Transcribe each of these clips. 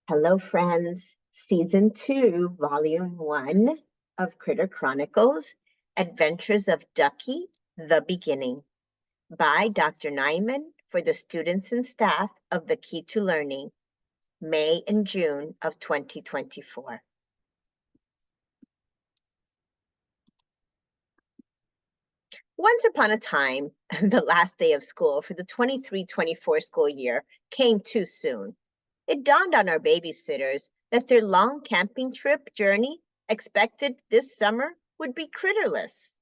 Hello, friends. Season 2, Volume 1 of Critter Chronicles, Adventures of Duckey, The Beginning, by Dr. Nyman for the students and staff of the Key to Learning, May and June of 2024. Once upon a time, the last day of school for the 23-24 school year came too soon. It dawned on our babysitters that their long camping trip journey expected this summer would be critterless.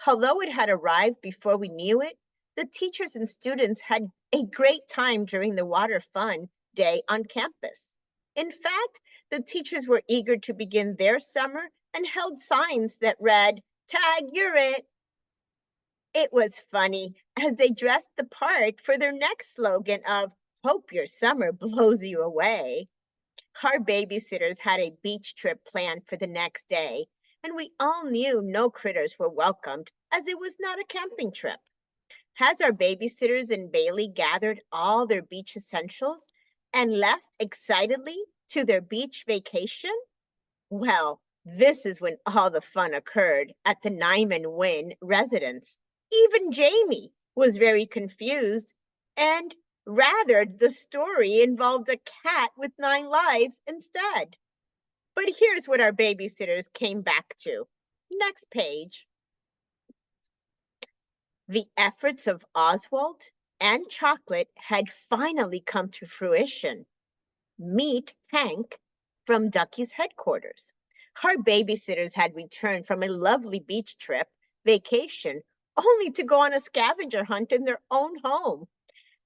Although it had arrived before we knew it, the teachers and students had a great time during the water fun day on campus. In fact, the teachers were eager to begin their summer and held signs that read, "Tag, you're it." It was funny as they dressed the part for their next slogan of, "Hope your summer blows you away." Our babysitters had a beach trip planned for the next day, and we all knew no critters were welcomed as it was not a camping trip. As our babysitters and Bailey gathered all their beach essentials and left excitedly to their beach vacation, well, this is when all the fun occurred at the Nyman Wynn residence. Even Jamie was very confused, and rather the story involved a cat with 9 lives instead. But here's what our babysitters came back to. Next page. The efforts of Oswald and Chocolate had finally come to fruition. Meet Hank from Duckey's headquarters. Our babysitters had returned from a lovely beach trip vacation only to go on a scavenger hunt in their own home.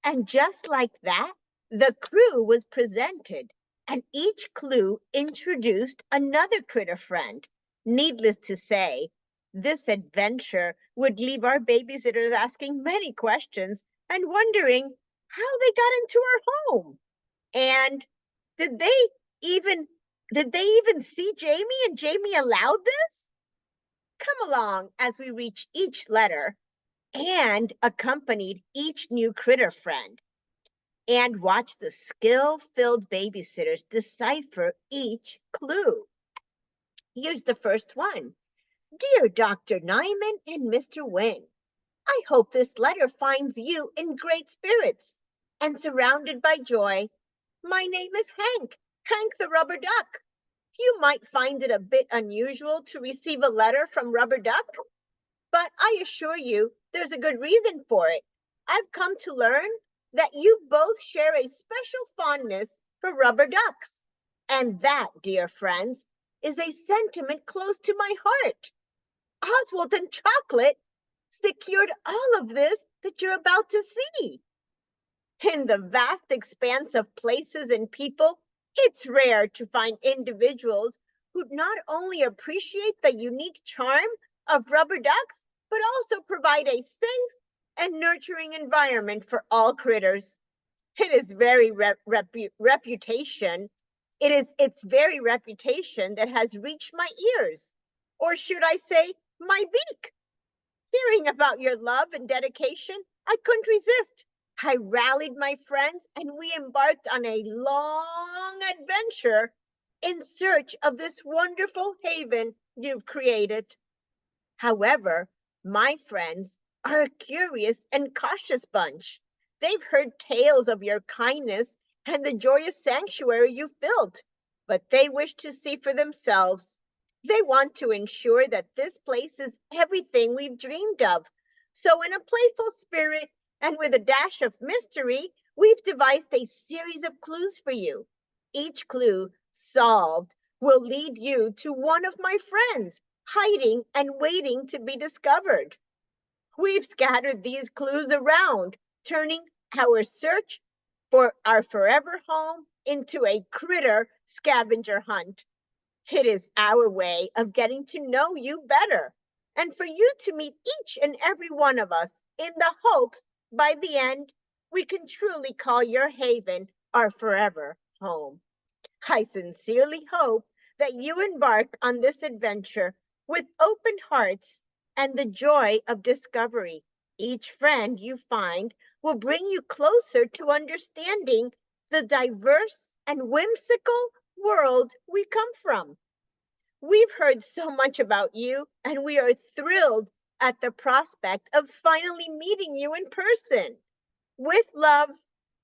And just like that, the crew was presented, and each clue introduced another critter friend. Needless to say, this adventure would leave our babysitters asking many questions and wondering how they got into our home. And did they even see Jamie, and Jamie allowed this? Come along as we reach each letter and accompanied each new critter friend, and watch the skill-filled babysitters decipher each clue. Here's the first one. Dear Dr. Nyman and Mr. Wynn, I hope this letter finds you in great spirits and surrounded by joy. My name is Hank the rubber duck. You might find it a bit unusual to receive a letter from Rubber Duck, but I assure you there's a good reason for it. I've come to learn that you both share a special fondness for rubber ducks. And that, dear friends, is a sentiment close to my heart. Oswald and Chocolate secured all of this that you're about to see. In the vast expanse of places and people, it's rare to find individuals who not only appreciate the unique charm of rubber ducks, but also provide a safe and nurturing environment for all critters. It is its very reputation that has reached my ears, or should I say, my beak. Hearing about your love and dedication, I couldn't resist. I rallied my friends and we embarked on a long adventure in search of this wonderful haven you've created. However, my friends are a curious and cautious bunch. They've heard tales of your kindness and the joyous sanctuary you've built, but they wish to see for themselves. They want to ensure that this place is everything we've dreamed of. So in a playful spirit and with a dash of mystery, we've devised a series of clues for you. Each clue solved will lead you to one of my friends, hiding and waiting to be discovered. We've scattered these clues around, turning our search for our forever home into a critter scavenger hunt. It is our way of getting to know you better, and for you to meet each and every one of us in the hopes by the end we can truly call your haven our forever home. I sincerely hope that you embark on this adventure with open hearts and the joy of discovery. Each friend you find will bring you closer to understanding the diverse and whimsical world we come from. We've heard so much about you, and we are thrilled at the prospect of finally meeting you in person. With love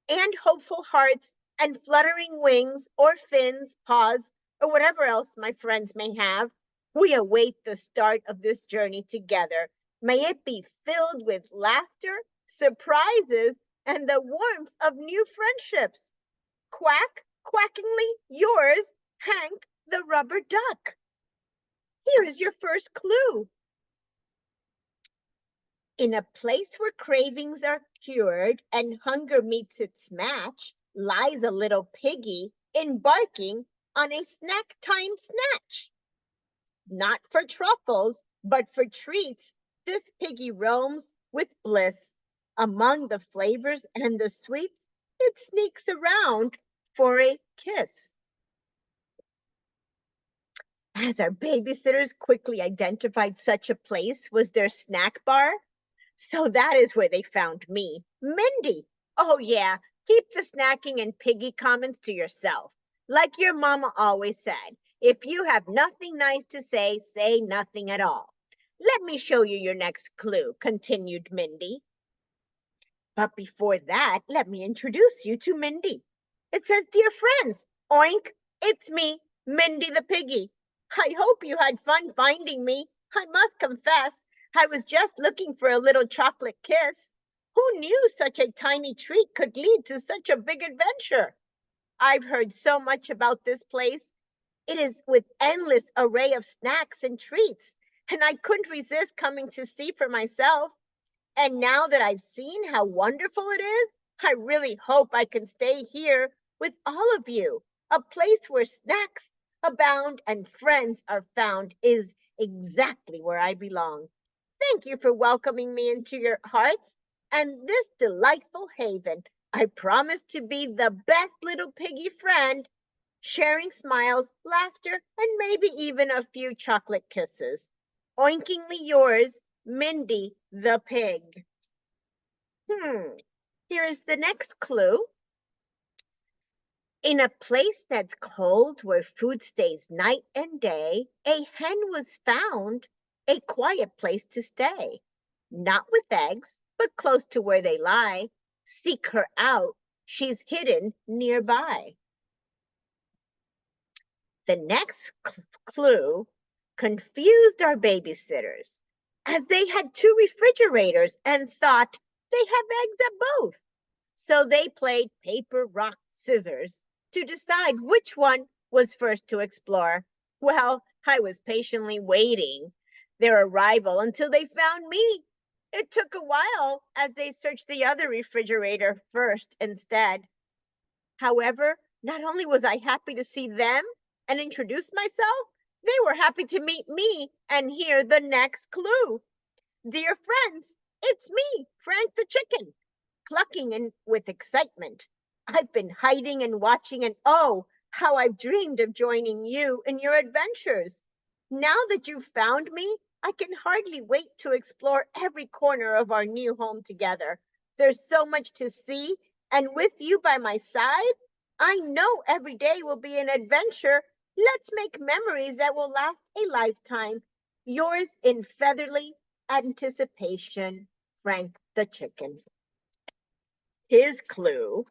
and hopeful hearts and fluttering wings or fins, paws, or whatever else my friends may have, we await the start of this journey together. May it be filled with laughter, surprises, and the warmth of new friendships. Quack, quackingly yours, Hank the rubber duck. Here is your first clue. In a place where cravings are cured and hunger meets its match, lies a little piggy embarking on a snack time snatch. Not for truffles, but for treats, this piggy roams with bliss. Among the flavors and the sweets, it sneaks around for a kiss. As our babysitters quickly identified such a place was their snack bar, so that is where they found me, Mindy. Oh, yeah, keep the snacking and piggy comments to yourself. Like your mama always said, if you have nothing nice to say, say nothing at all. Let me show you your next clue, continued Mindy. But before that, let me introduce you to Mindy. It says, Dear friends, oink, it's me, Mindy the piggy. I hope you had fun finding me. I must confess, I was just looking for a little chocolate kiss. Who knew such a tiny treat could lead to such a big adventure? I've heard so much about this place. It is with endless array of snacks and treats, and I couldn't resist coming to see for myself. And now that I've seen how wonderful it is, I really hope I can stay here with all of you. A place where snacks abound and friends are found is exactly where I belong. Thank you for welcoming me into your hearts and this delightful haven. I promise to be the best little piggy friend, sharing smiles, laughter, and maybe even a few chocolate kisses. Oinkingly yours, Mindy the pig. Here is the next clue. In a place that's cold where food stays night and day, a hen was found, a quiet place to stay. Not with eggs, but close to where they lie. Seek her out, she's hidden nearby. The next clue confused our babysitters, as they had two refrigerators and thought they have eggs at both. So they played paper, rock, scissors to decide which one was first to explore. Well, I was patiently waiting their arrival until they found me. It took a while as they searched the other refrigerator first instead. However, not only was I happy to see them and introduce myself, they were happy to meet me and hear the next clue. Dear friends, it's me, Frank the chicken, clucking in with excitement. I've been hiding and watching, and oh, how I've dreamed of joining you in your adventures. Now that you've found me, I can hardly wait to explore every corner of our new home together. There's so much to see, and with you by my side, I know every day will be an adventure. Let's make memories that will last a lifetime. Yours in featherly anticipation, Frank the chicken. His clue,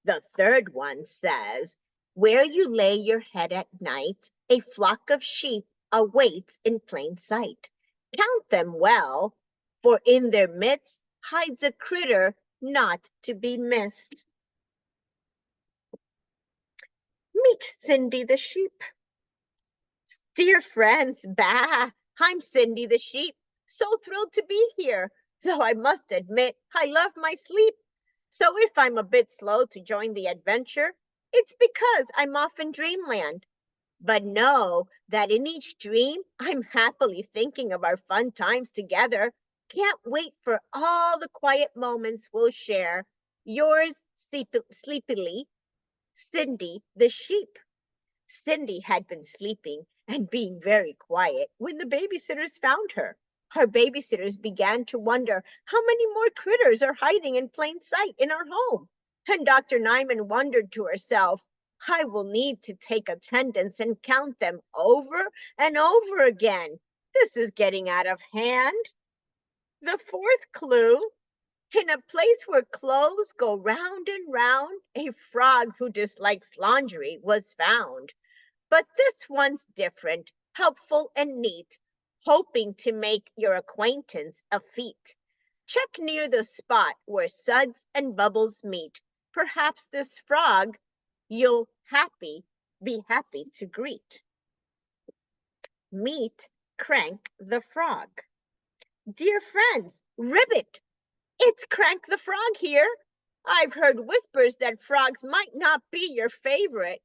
the third one, says, Where you lay your head at night, a flock of sheep awaits in plain sight. Count them well, for in their midst hides a critter not to be missed. Meet Cindy the sheep. Dear friends, bah, I'm Cindy the sheep, so thrilled to be here, though I must admit I love my sleep. So if I'm a bit slow to join the adventure, it's because I'm off in dreamland. But know that in each dream, I'm happily thinking of our fun times together. Can't wait for all the quiet moments we'll share. Yours sleepily, Cindy the sheep. Cindy had been sleeping and being very quiet when the babysitters found her. Our babysitters began to wonder how many more critters are hiding in plain sight in our home. And Dr. Nyman wondered to herself, I will need to take attendance and count them over and over again. This is getting out of hand. The fourth clue: in a place where clothes go round and round, a frog who dislikes laundry was found. But this one's different, helpful, and neat, hoping to make your acquaintance a feat. Check near the spot where suds and bubbles meet. Perhaps this frog you'll be happy to greet. Meet Crank the Frog. Dear friends, ribbit! It's Crank the Frog here. I've heard whispers that frogs might not be your favorite,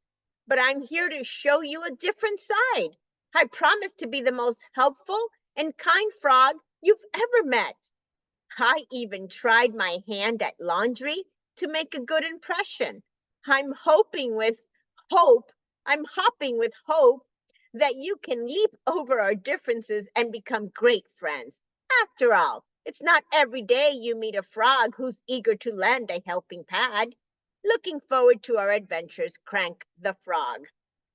but I'm here to show you a different side. I promise to be the most helpful and kind frog you've ever met. I even tried my hand at laundry to make a good impression. I'm hoping with hope, I'm hopping with hope that you can leap over our differences and become great friends. After all, it's not every day you meet a frog who's eager to lend a helping pad. Looking forward to our adventures, Crank the Frog.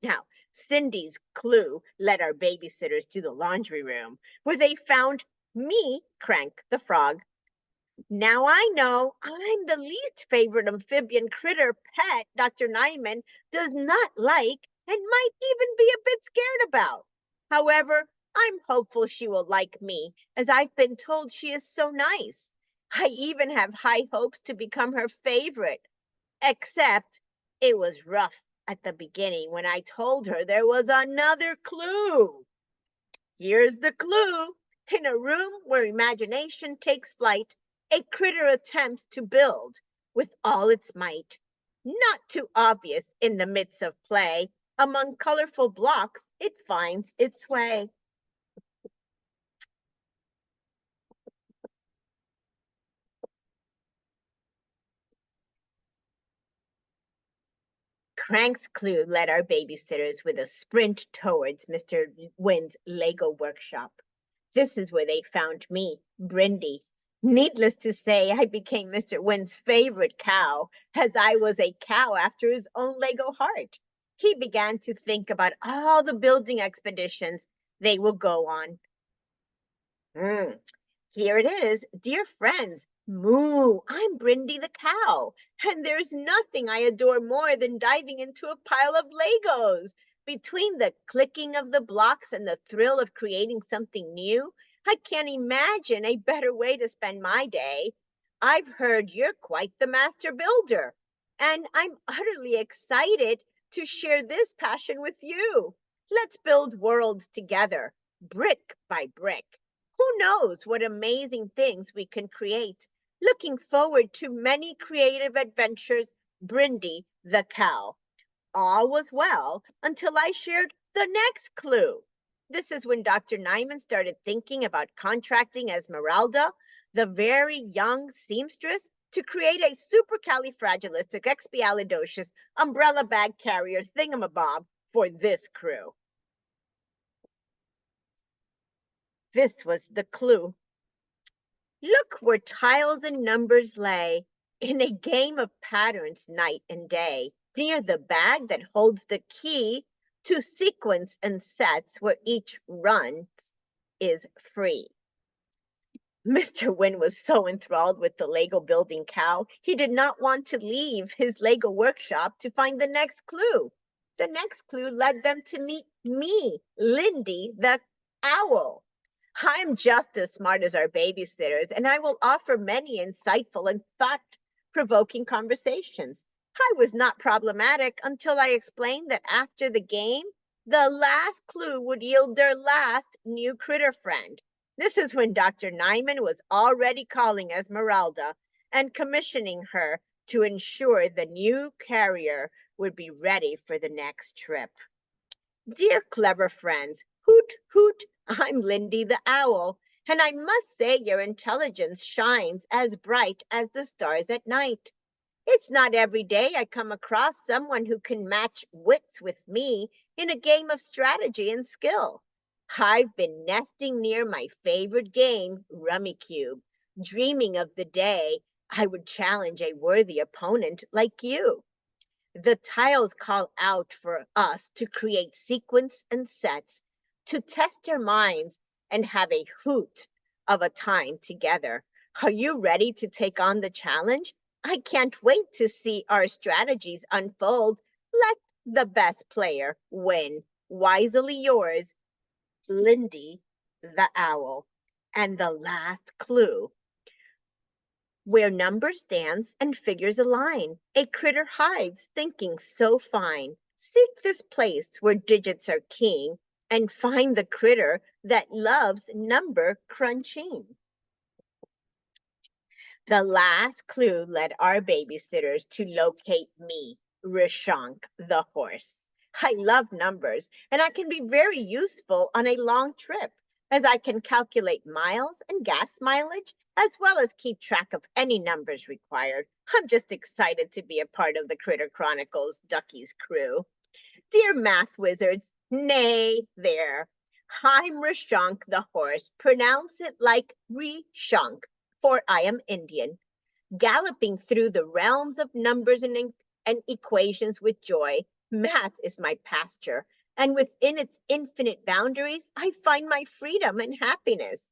Now, Cindy's clue led our babysitters to the laundry room, where they found me, Crank the Frog. Now I know I'm the least favorite amphibian critter pet Dr. Nyman does not like and might even be a bit scared about. However, I'm hopeful she will like me, as I've been told she is so nice. I even have high hopes to become her favorite, except it was rough at the beginning when I told her there was another clue. Here's the clue. In a room where imagination takes flight, a critter attempts to build with all its might. Not too obvious in the midst of play, among colorful blocks, it finds its way. Crank's clue led our babysitters with a sprint towards Mr. Wynn's Lego workshop. This is where they found me, Brindy. Needless to say, I became Mr. Wynn's favorite cow, as I was a cow after his own Lego heart. He began to think about all the building expeditions they will go on. Mm, Here it is, dear friends. Moo, I'm Brindy the cow, and there's nothing I adore more than diving into a pile of Legos. Between the clicking of the blocks and the thrill of creating something new, I can't imagine a better way to spend my day. I've heard you're quite the master builder, and I'm utterly excited to share this passion with you. Let's build worlds together, brick by brick. Who knows what amazing things we can create? Looking forward to many creative adventures, Brindy the cow. All was well until I shared the next clue. This is when Dr. Nyman started thinking about contracting Esmeralda, the very young seamstress, to create a supercalifragilisticexpialidocious umbrella bag carrier thingamabob for this crew. This was the clue. Look where tiles and numbers lay in a game of patterns night and day, near the bag that holds the key to sequence and sets where each run is free. Mr. Wynn was so enthralled with the Lego building cow, he did not want to leave his Lego workshop to find the next clue. The next clue led them to meet me, Lindy the owl. I'm just as smart as our babysitters, and I will offer many insightful and thought-provoking conversations. I was not problematic until I explained that after the game, the last clue would yield their last new critter friend. This is when Dr. Nyman was already calling Esmeralda and commissioning her to ensure the new carrier would be ready for the next trip. Dear clever friends, hoot, hoot, I'm Lindy the owl, and I must say your intelligence shines as bright as the stars at night. It's not every day I come across someone who can match wits with me in a game of strategy and skill. I've been nesting near my favorite game, Rummy Cube, dreaming of the day I would challenge a worthy opponent like you. The tiles call out for us to create sequence and sets, to test our minds and have a hoot of a time together. Are you ready to take on the challenge? I can't wait to see our strategies unfold. Let the best player win. Wisely yours, Lindy the Owl. And the last clue: where numbers dance and figures align, a critter hides, thinking so fine. Seek this place where digits are king and find the critter that loves number crunching. The last clue led our babysitters to locate me, Rishank the horse. I love numbers, and I can be very useful on a long trip, as I can calculate miles and gas mileage, as well as keep track of any numbers required. I'm just excited to be a part of the Critter Chronicles Ducky's crew. Dear math wizards, nay there. I'm Rishank the horse. Pronounce it like Rishank, for I am Indian, galloping through the realms of numbers and equations with joy. Math is my pasture, and within its infinite boundaries, I find my freedom and happiness.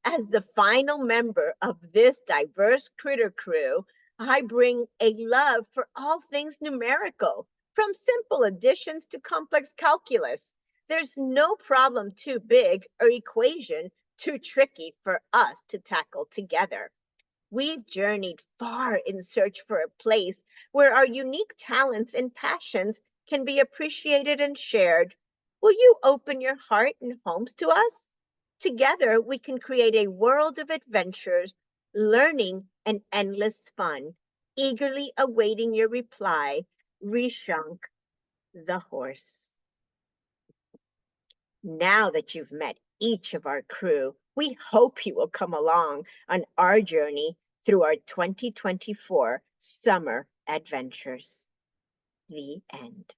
As the final member of this diverse critter crew, I bring a love for all things numerical, from simple additions to complex calculus. There's no problem too big or equation too tricky for us to tackle together. We've journeyed far in search for a place where our unique talents and passions can be appreciated and shared. Will you open your heart and homes to us? Together, we can create a world of adventures, learning, and endless fun. Eagerly awaiting your reply, Rishunk the horse. Now that you've met each of our crew, we hope you will come along on our journey through our 2024 summer adventures. The end.